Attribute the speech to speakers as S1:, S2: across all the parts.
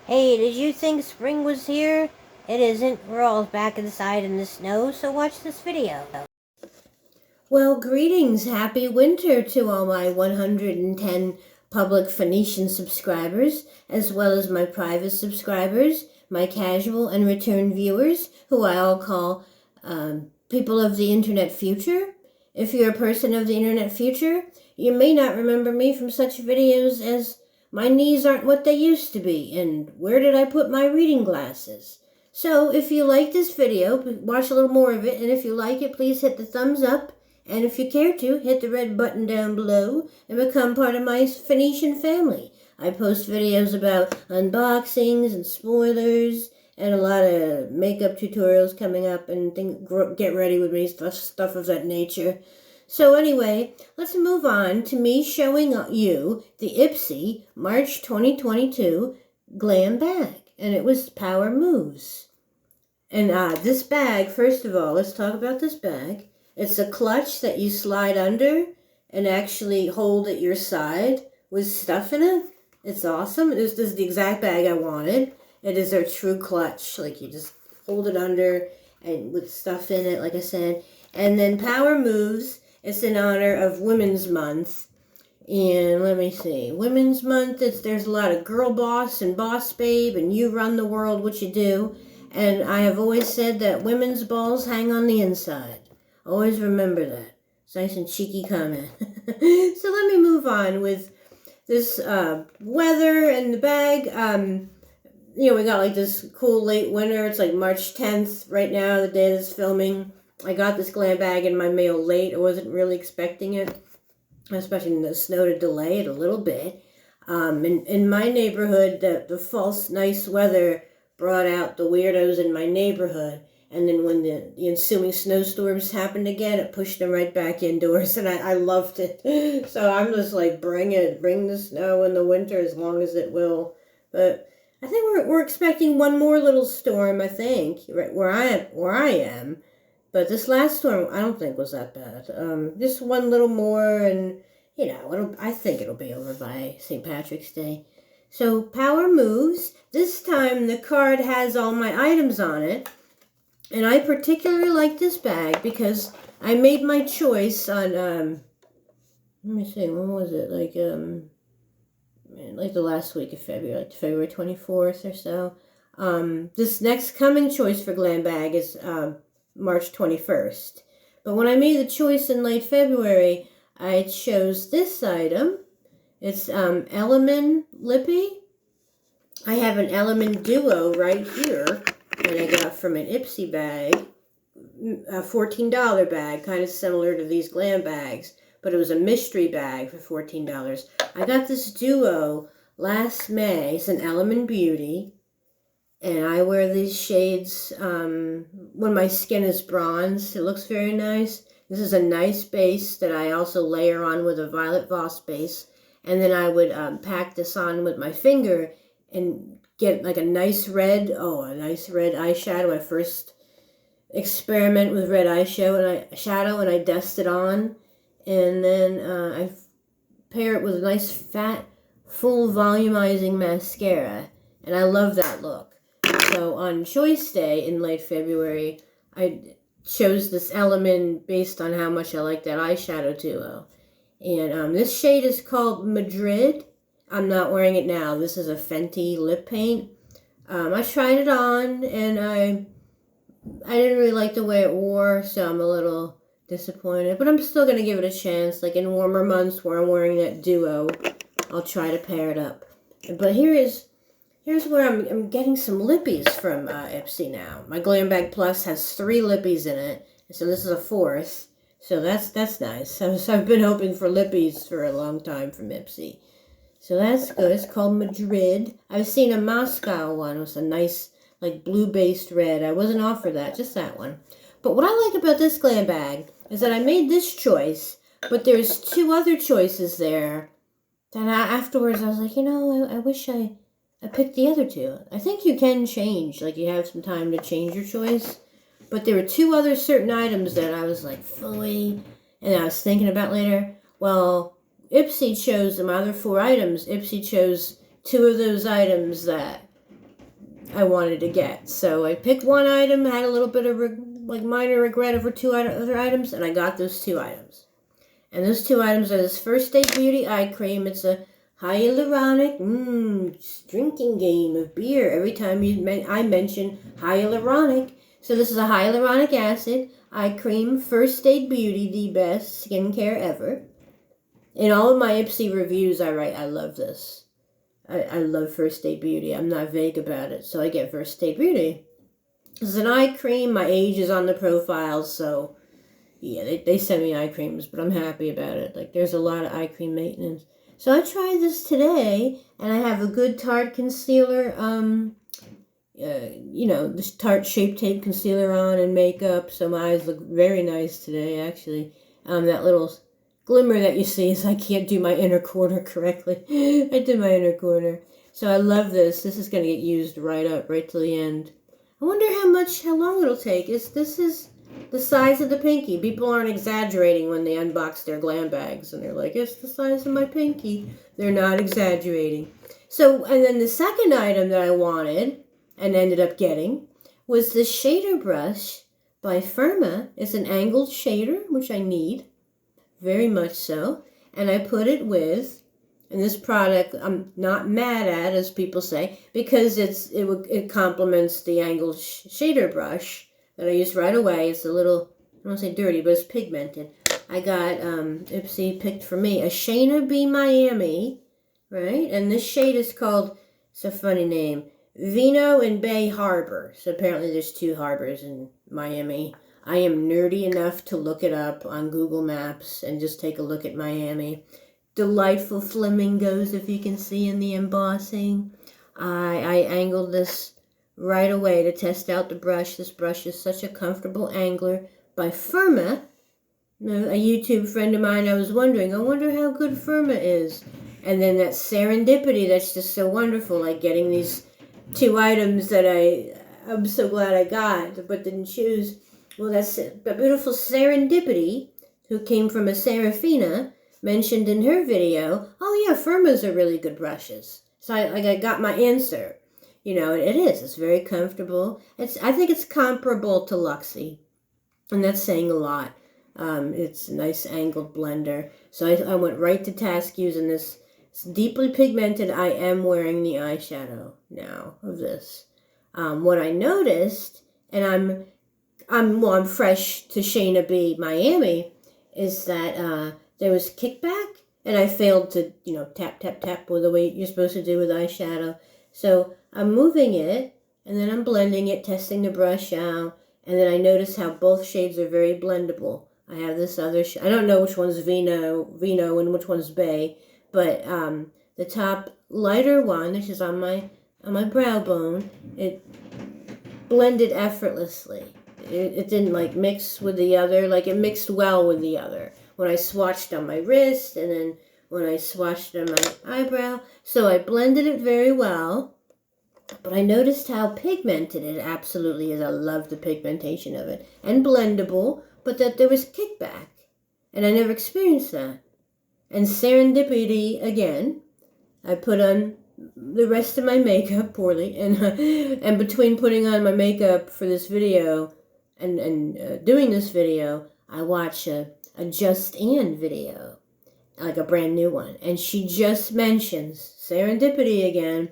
S1: Hey, did you think spring was here? It isn't. We're all back inside in the snow, so watch this video.
S2: Well, greetings. Happy winter to all my 110 public Phoenician subscribers, as well as my private subscribers, my casual and return viewers, who I all call people of the internet future. If you're a person of the internet future, you may not remember me from such videos as my knees aren't what they used to be, and where did I put my reading glasses? So if you like this video, watch a little more of it, and if you like it, please hit the thumbs up. And if you care to, hit the red button down below and become part of my Phoenician family. I post videos about unboxings and spoilers and a lot of makeup tutorials coming up and get ready with me, stuff of that nature. So anyway, let's move on to me showing you the Ipsy March 2022 Glam bag. And it was Power Moves. And this bag, first of all, let's talk about this bag. It's a clutch that you slide under and actually hold at your side with stuff in it. It's awesome. This is the exact bag I wanted. It is a true clutch. Like, you just hold it under and with stuff in it, like I said. And then Power Moves. It's in honor of Women's Month. And let me see. Women's Month, there's a lot of girl boss and boss babe and you run the world, what you do. And I have always said that women's balls hang on the inside. Always remember that. It's a nice and cheeky comment. So let me move on with this weather and the bag. We got like this cool late winter. It's like March 10th right now, the day this filming. I got this Glam bag in my mail late. I wasn't really expecting it, especially in the snow to delay it a little bit. In my neighborhood, the false nice weather brought out the weirdos in my neighborhood. And then when the ensuing snowstorms happened again, it pushed them right back indoors, and I loved it. So I'm just like, bring the snow in the winter as long as it will. But I think we're expecting one more little storm, I think, right where I am. But this last storm, I don't think was that bad. Just one little more, and I think it'll be over by St. Patrick's Day. So Power Moves. This time the card has all my items on it. And I particularly like this bag because I made my choice on, let me see, when was it? Like the last week of February, like February 24th or so. This next coming choice for Glam bag is March 21st. But when I made the choice in late February, I chose this item. It's Element Lippy. I have an Element Duo right here that I got from an Ipsy bag, a $14 bag, kind of similar to these Glam bags, but it was a mystery bag for $14. I got this Duo last May. It's an Element Beauty, and I wear these shades when my skin is bronzed. It looks very nice. This is a nice base that I also layer on with a Violet Voss base, and then I would pack this on with my finger and get like a nice red eyeshadow. My first experiment with red eyeshadow, and I dust it on, and then I pair it with a nice fat, full volumizing mascara, and I love that look. So on Choice Day in late February, I chose this Element based on how much I like that eyeshadow duo. And this shade is called Madrid. I'm not wearing it now. This is a Fenty lip paint. I tried it on, and I didn't really like the way it wore, so I'm a little disappointed. But I'm still going to give it a chance. Like in warmer months where I'm wearing that duo, I'll try to pair it up. But here's where I'm getting some lippies from Ipsy now. My Glam Bag Plus has 3 lippies in it, so this is a 4th. So that's nice. So I've been hoping for lippies for a long time from Ipsy. So that's good. It's called Madrid. I've seen a Moscow one with a nice, like, blue-based red. I wasn't offered that, just that one. But what I like about this Glam bag is that I made this choice, but there's 2 other choices there. Then afterwards, I was like, I wish I picked the other 2. I think you can change, like, you have some time to change your choice. But there were 2 other certain items that I was like, fully, and I was thinking about later. Well, Ipsy chose my other 4 items. Ipsy chose 2 of those items that I wanted to get. So I picked one item, had a little bit of minor regret over two other items, and I got those 2 items. And those 2 items are this First Aid Beauty eye cream. It's a hyaluronic drinking game of beer every time I mention hyaluronic. So this is a hyaluronic acid eye cream, First Aid Beauty, the best skincare ever. In all of my Ipsy reviews I write, I love this. I love First Aid Beauty. I'm not vague about it, so I get First Aid Beauty. This is an eye cream. My age is on the profile, so yeah, they send me eye creams, but I'm happy about it. Like, there's a lot of eye cream maintenance. So I tried this today, and I have a good Tarte concealer, this Tarte Shape Tape concealer on and makeup, so my eyes look very nice today, actually. That little glimmer that you see is I can't do my inner corner correctly. I did my inner corner. So I love this. This is going to get used right till the end. I wonder how long it'll take. This is the size of the pinky. People aren't exaggerating when they unbox their Glam bags, and they're like, it's the size of my pinky. They're not exaggerating. So, and then the second item that I wanted and ended up getting was the shader brush by Firma. It's an angled shader, which I need, very much so. And I put it with, and this product I'm not mad at, as people say, because it complements the angled shader brush that I used right away. It's a little, I don't want to say dirty, but it's pigmented. I got, Ipsy picked for me, a Shayna B Miami, right? And this shade is called, it's a funny name, Vino and Bay Harbor. So apparently there's 2 harbors in Miami. I am nerdy enough to look it up on Google Maps and just take a look at Miami. Delightful flamingos, if you can see in the embossing. I angled this right away to test out the brush. This brush is such a comfortable angler by Firma. A YouTube friend of mine, I wonder how good Firma is. And then that serendipity that's just so wonderful, like getting these 2 items that I'm so glad I got, but didn't choose. Well, that's a beautiful serendipity, who came from a Serafina, mentioned in her video, oh yeah, Firmas are really good brushes. So I got my answer. It is. It's very comfortable. I think it's comparable to Luxie, and that's saying a lot. It's a nice angled blender. So I went right to task using this. It's deeply pigmented. I am wearing the eyeshadow now of this. What I noticed, and I'm fresh to Shayna B Miami, is that there was kickback, and I failed to, tap, tap, tap with the way you're supposed to do with eyeshadow. So I'm moving it, and then I'm blending it, testing the brush out, and then I notice how both shades are very blendable. I have this other I don't know which one's Vino, and which one's Bay, but the top lighter one, which is on my brow bone, it blended effortlessly. It didn't mix with the other, it mixed well with the other. When I swatched on my wrist, and then when I swatched on my eyebrow. So I blended it very well, but I noticed how pigmented it absolutely is. I love the pigmentation of it. And blendable, but that there was kickback. And I never experienced that. And serendipity, again, I put on the rest of my makeup poorly, and between putting on my makeup for this video and doing this video, I watched a Just Ann video, like a brand new one, and she just mentions serendipity again.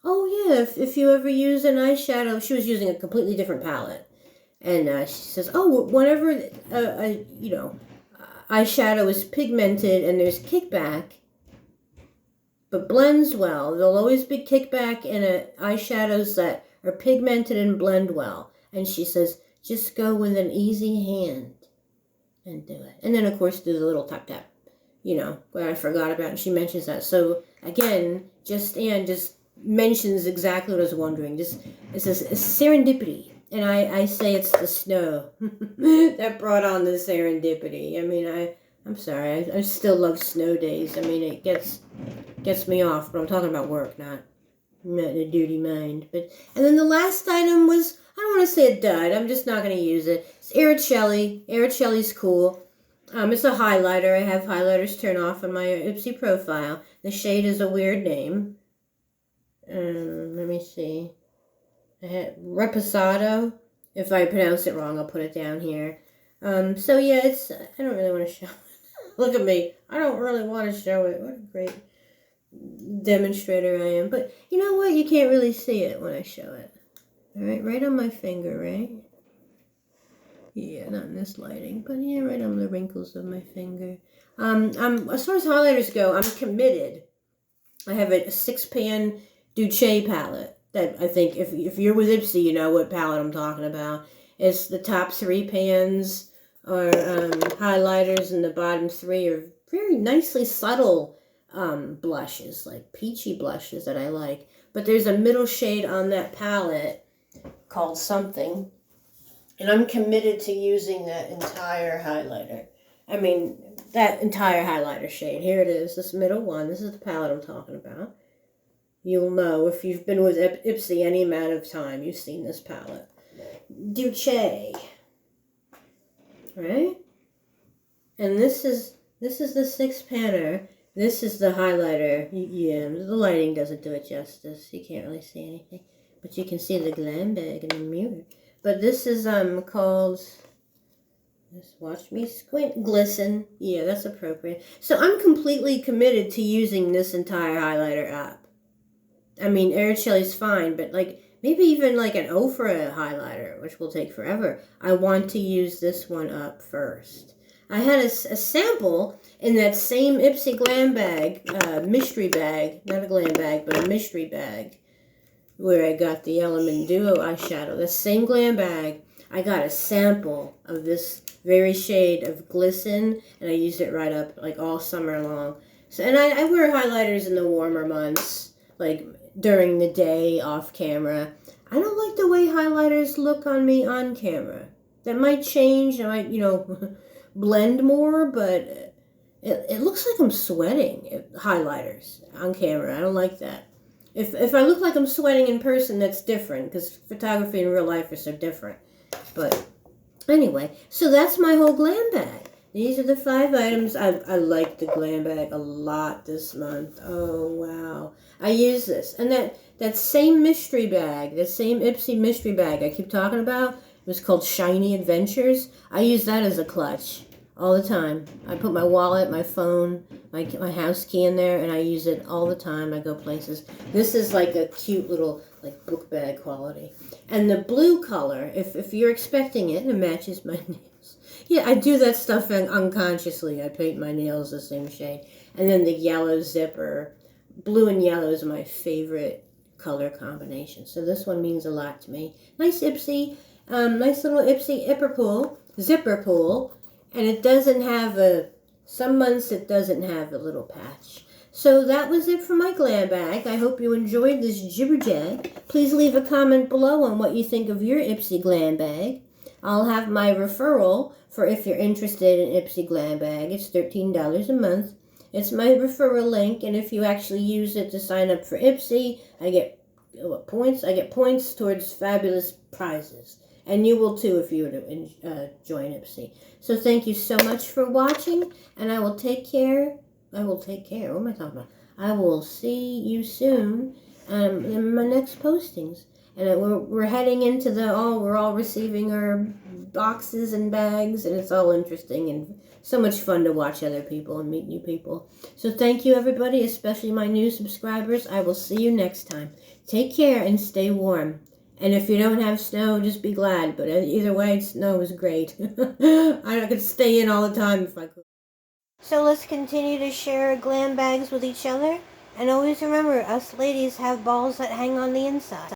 S2: Oh yeah, if you ever use an eyeshadow, she was using a completely different palette, and she says, oh, whenever eyeshadow is pigmented and there's kickback, but blends well, there'll always be kickback in eyeshadows that are pigmented and blend well. And she says, just go with an easy hand and do it. And then, of course, do the little tap tap, what I forgot about. And she mentions that. So, again, Just Ann just mentions exactly what I was wondering. It's a serendipity. And I say it's the snow that brought on the serendipity. I mean, I'm sorry. I still love snow days. I mean, it gets me off. But I'm talking about work, not a dirty mind. And then the last item was, I don't want to say a dud. I'm just not going to use it. It's Iricelli. Iricelli's cool. It's a highlighter. I have highlighters turned off on my Ipsy profile. The shade is a weird name. Let me see. Reposado. If I pronounce it wrong, I'll put it down here. So yeah, I don't really want to show it. Look at me. I don't really want to show it. What a great demonstrator I am. But you know what? You can't really see it when I show it. All right on my finger, right? Yeah, not in this lighting, but yeah, right on the wrinkles of my finger. As far as highlighters go, I'm committed. I have a 6-pan Duce palette that I think if you're with Ipsy, you know what palette I'm talking about. It's the top 3 pans are highlighters, and the bottom 3 are very nicely subtle blushes, like peachy blushes that I like. But there's a middle shade on that palette called something, and I'm committed to using that entire highlighter. I mean, that entire highlighter shade. Here it is, this middle one. This is the palette I'm talking about. You'll know if you've been with Ipsy any amount of time, you've seen this palette. Duce. Right? And this is the 6-panner. This is the highlighter. Yeah, the lighting doesn't do it justice. You can't really see anything. But you can see the Glam bag in the mirror. But this is called, just watch me squint, Glisten. Yeah, that's appropriate. So I'm completely committed to using this entire highlighter up. I mean, Air Chili's fine, but like maybe even like an Ofra highlighter, which will take forever. I want to use this one up first. I had a sample in that same Ipsy Glam bag, mystery bag, not a glam bag, but a mystery bag, where I got the Element Duo eyeshadow. The same glam bag, I got a sample of this very shade of Glisten, and I used it right up like all summer long. So, and I wear highlighters in the warmer months, like during the day off camera. I don't like the way highlighters look on me on camera. That might change. I might, blend more, but it looks like I'm sweating. Highlighters on camera. I don't like that. If I look like I'm sweating in person, that's different, because photography and real life are so different. But anyway, so that's my whole glam bag. These are the 5 items. I like the glam bag a lot this month. Oh, wow. I use this. And that same mystery bag, the same Ipsy mystery bag I keep talking about, it was called Shiny Adventures. I use that as a clutch all the time. I put my wallet, my phone, my house key in there, and I use it all the time. I go places. This is like a cute little like book bag quality. And the blue color, if you're expecting it, and it matches my nails. Yeah, I do that stuff unconsciously. I paint my nails the same shade. And then the yellow zipper. Blue and yellow is my favorite color combination. So this one means a lot to me. Nice Ipsy, nice little Ipsy zipper pull. And it doesn't have some months it doesn't have a little patch. So that was it for my glam bag. I hope you enjoyed this jibberjag. Please leave a comment below on what you think of your Ipsy glam bag. I'll have my referral for if you're interested in Ipsy glam bag. It's $13 a month. It's my referral link, and if you actually use it to sign up for Ipsy, I get points. I get points towards fabulous prizes. And you will too if you were to join Ipsy. So thank you so much for watching, and I will take care. What am I talking about? I will see you soon in my next postings. And we're heading into we're all receiving our boxes and bags, and it's all interesting and so much fun to watch other people and meet new people. So thank you, everybody, especially my new subscribers. I will see you next time. Take care and stay warm. And if you don't have snow, just be glad. But either way, snow is great. I could stay in all the time if I could.
S1: So let's continue to share glam bags with each other. And always remember, us ladies have balls that hang on the inside.